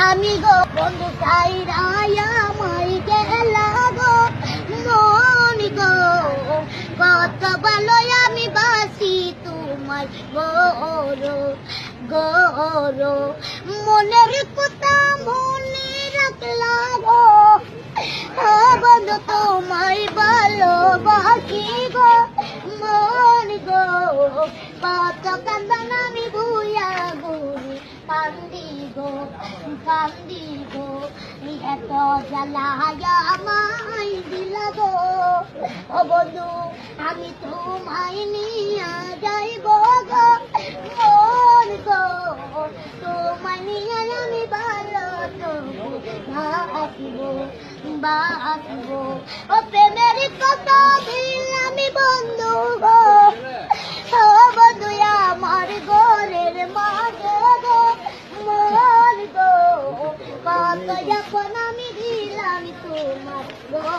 আমি গো বন্ধু চাই আমায় গেলা গো মন গো কত ভালো আমি বাসি তোমায় গরো গরো মনের কথা মনে রাখলা গো বন্ধু তোমায় ভালোবাসি গো মন গো কত কান্দন আমি ভুইয়া গুনি কান্দি গো এত জ্বালায়া আমায় দিলা গো ও বন্ধু আমি তোমায় নিয়া যাইব গো মন গো তোমায় নিয়ে আমি ভালো বাসিব ও প্রেমের কথা আমি বন্ধু গো ও বন্ধু আমার ঘরের মাঝে গো মন গো কত যখন আমি দিলাম তোমার গো